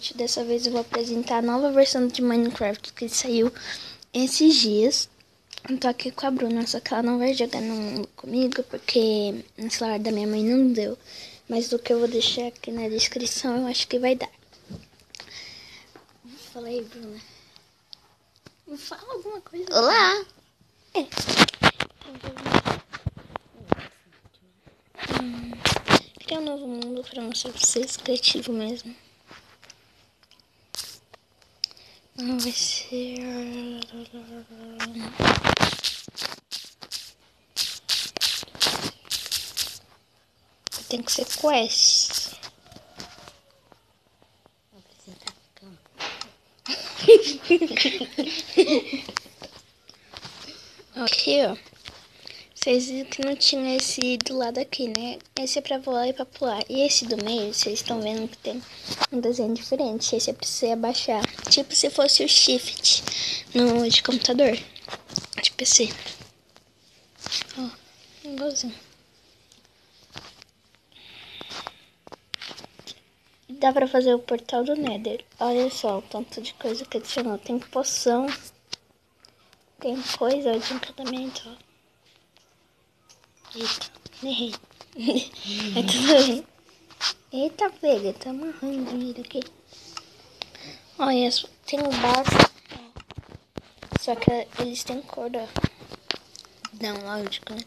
gente, dessa vez eu vou apresentar a nova versão de Minecraft que saiu esses dias. Eu tô aqui com a Bruna, só que ela não vai jogar no mundo comigo porque no celular da minha mãe não deu. Mas o que eu vou deixar aqui na descrição eu acho que vai dar. Fala aí, Bruna. Fala alguma coisa. Olá! Criar um novo mundo pra mostrar pra vocês, criativo mesmo. Não vai ser... Tem que ser quest. Vou apresentar a cama. Aqui, ó. Vocês viram que não tinha esse do lado aqui, né? Esse é pra voar e pra pular. E esse do meio, vocês estão vendo que tem um desenho diferente. Esse é pra você abaixar. Tipo se fosse o shift no de computador. De PC. Ó, igualzinho. Dá pra fazer o portal do Nether. Olha só o tanto de coisa que adicionou. Tem poção. Tem coisa de encantamento, ó. Eita, errei. É tudo bem. Eita, pega, tá amarrando dinheiro aqui. Olha, tem o básico. Só que eles têm cor, ó. Não, lógico, né?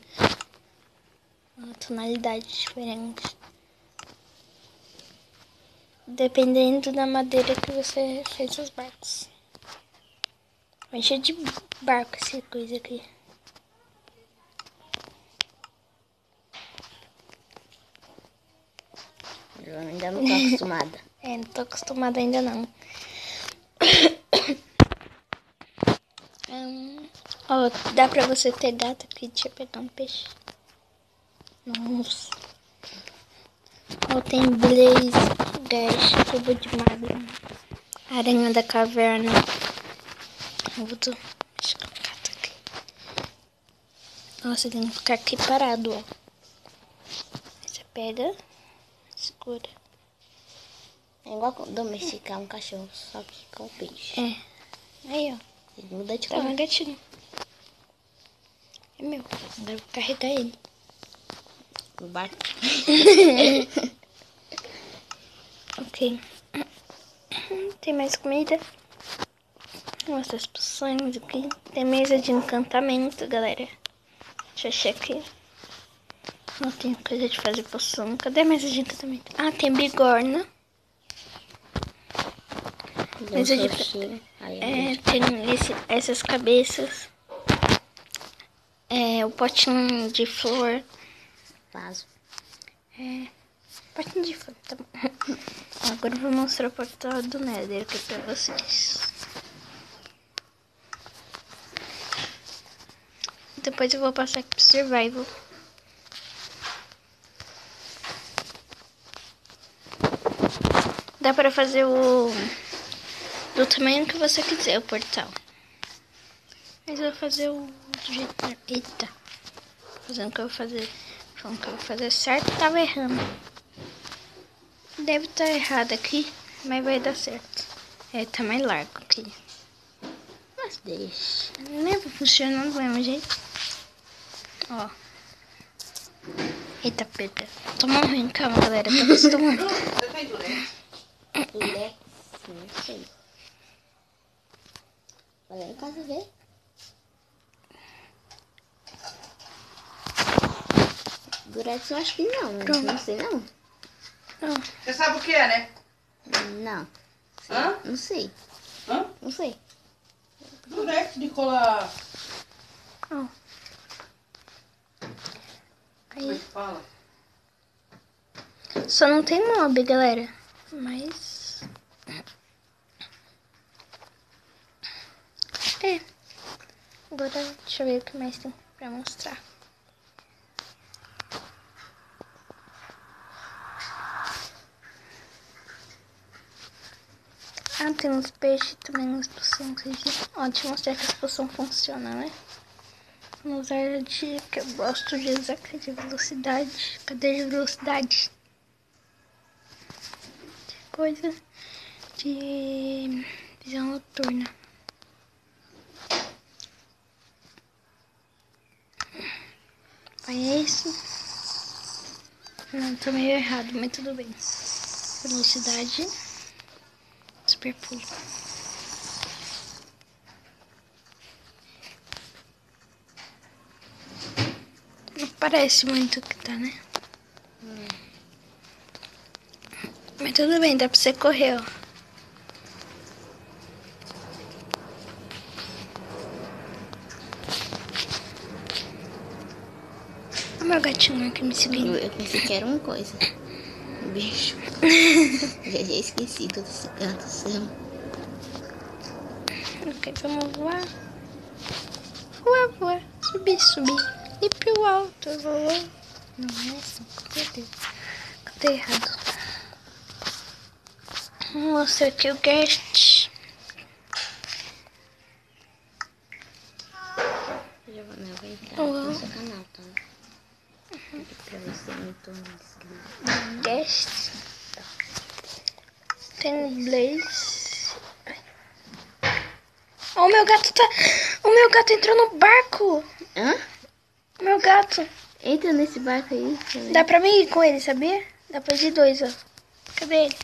Uma tonalidade diferente. Dependendo da madeira que você fez os barcos. Vai encher de barco essa coisa aqui. Eu ainda não tô acostumada. Não tô acostumada ainda não. Ó, dá pra você ter gato aqui. Deixa eu pegar um peixe. Nossa. Ó, tem blaze, gash, cubo de magma, aranha da caverna. Deixa eu gato aqui. Nossa, tem que ficar aqui parado, ó. Você pega, segura. É igual domesticar um cachorro, só que com peixe. É. Aí, ó. Ele muda de Tá cor. um gatinho. É meu. Agora eu vou carregar ele. No barco. Ok. Tem mais comida. Mostra as poções aqui. Tem mesa de encantamento, galera. Deixa eu achar aqui. Não tem coisa de fazer poção. Cadê a mesa de encantamento? Ah, tem bigorna. Mesa de... tem essas cabeças. O potinho de flor. Vaso. Potinho de flor, tá bom. Agora eu vou mostrar o portal do Nether aqui pra vocês. Depois eu vou passar aqui pro Survival. Dá pra fazer do tamanho que você quiser o portal. Mas eu vou fazer do jeito... Eita. Fazendo o que eu vou fazer. Falando que eu vou fazer certo, tava errando. Deve estar errado aqui, mas vai dar certo. Tá mais largo aqui. Mas deixa. Nem vai funcionando do mesmo jeito. Ó. Eita, pega. Tô morrendo, calma, galera. Tô acostumando. Você tem durex? Durex? Não sei. Vai lá em casa ver. Durex eu acho que não. Pronto. Não sei não. Não. Você sabe o que é, né? Não. Hã? Não sei. Hã? Não sei. Durex de colar. Ó. Como é Aí. que fala? Só não tem mob, galera. Mas... Agora, deixa eu ver o que mais tem pra mostrar. Ah, tem uns peixes também, uns poções. Ó, deixa eu mostrar que as poções funcionam, né? Vamos usar a de que eu gosto de usar, que é de velocidade. Cadê de velocidade? De coisa. De de visão noturna. É isso. Não, tô meio errado, mas tudo bem. Velocidade. Super pulo. Não parece muito que tá, né? Mas tudo bem, dá pra você correr, ó. Olha o meu gatinho aqui me seguindo. Eu pensei que era uma coisa. Um bicho. já esqueci todo esse gato seu. Ok, vamos voar. Voar, voar. Subir, subir. E pro alto, voar. Não é assim, meu Deus. Cadê errado? Vou mostrar aqui o guest. Giovana, eu vou entrar no seu canal, tá? Pra você me tornar inscrito. Guest. Tem Blaze. Oh, o meu gato tá... O meu gato entrou no barco. Hã? O meu gato. Entra nesse barco aí. Também. Dá pra mim ir com ele, sabia? Dá pra ir de 2, ó. Cadê ele?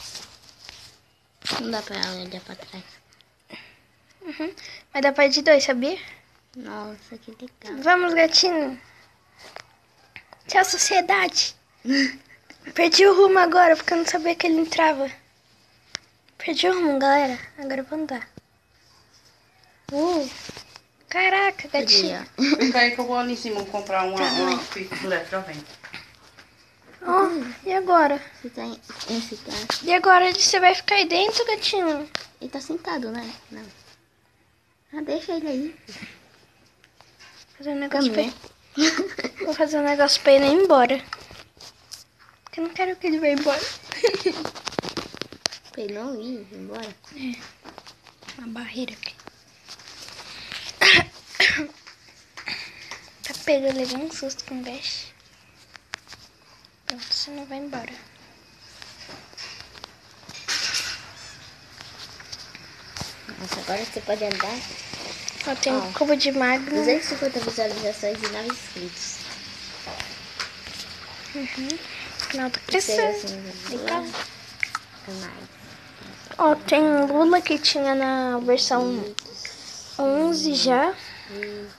Não dá pra olhar pra trás. Uhum. Mas dá pra ir de 2, sabia? Nossa, que legal. Vamos, gatinho. Tchau, sociedade. Perdi o rumo agora, porque eu não sabia que ele entrava. Perdi o rumo, galera. Agora eu vou andar. Caraca, gatinho. Fica aí que eu vou ali em cima comprar uma picolé, já vem. Ó, e agora? Você tá esse tá. E agora você vai ficar aí dentro, gatinho? Ele tá sentado, né? Não. Ah, deixa ele aí. Fazer um negócio pra... Caminha. Vou fazer um negócio pra ele ir embora. Porque eu não quero que ele vá embora. Pra ele não ir embora. Uma barreira aqui. Tá pego, eu levei um susto com o Dash. Pronto, você não vai embora. Nossa, agora você pode andar. Ó, tem um cubo de magno. 250 visualizações e 9 inscritos. Final tá Sei, crescendo. assim, Legal. canais. Ó, tem Lula que tinha na versão 11 já. Vídeos,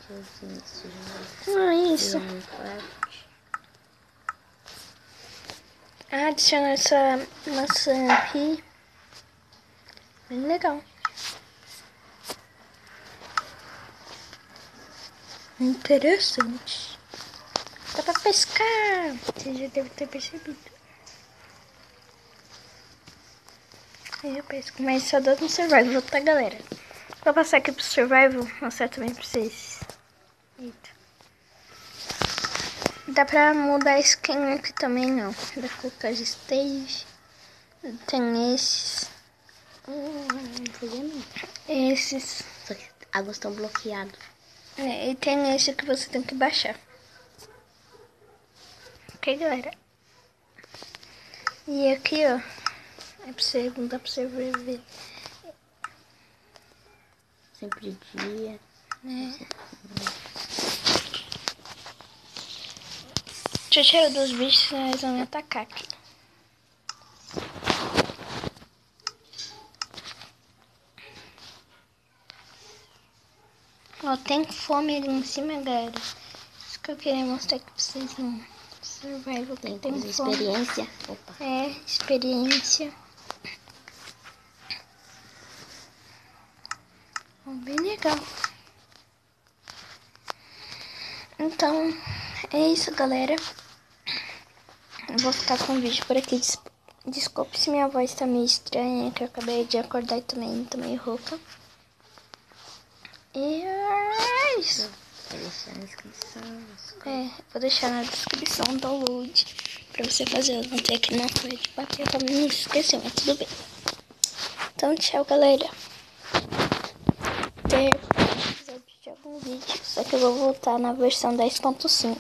Ah, isso. Minecraft. Ah, adicionar essa maçã aqui. Bem legal. Interessante. Dá pra pescar. Você já deve ter percebido. Eu pesco, mas só dá no survival, tá, galera? Vou passar aqui pro survival, mostrar também pra vocês. Eita. Dá pra mudar a skin aqui também, não. Dá pra colocar de stage. Tem esses. Não podia não. Esses. Só que águas estão bloqueadas. É, e tem esse que você tem que baixar. Ok, galera? E aqui, ó. É pra você, não dá pra você ver. Sempre dia. Deixa eu tirar dos bichos, senão eles vão me atacar aqui. Ó, tem fome ali em cima, galera. Isso que eu queria mostrar aqui pra vocês no survival. Tem Tem coisa, fome. experiência. Opa. É, experiência. Bem legal. Então, é isso, galera. Eu vou ficar com o vídeo por aqui. Desculpe se minha voz tá meio estranha, que eu acabei de acordar e também tô meio rouca. E é isso. Vou deixar na descrição. É, vou deixar na descrição o download pra você fazer. Eu não tenho aqui na folha de papel pra não esquecer, mas tudo bem. Então, tchau, galera. Até episódio de algum vídeo. Só que eu vou voltar na versão 10.5.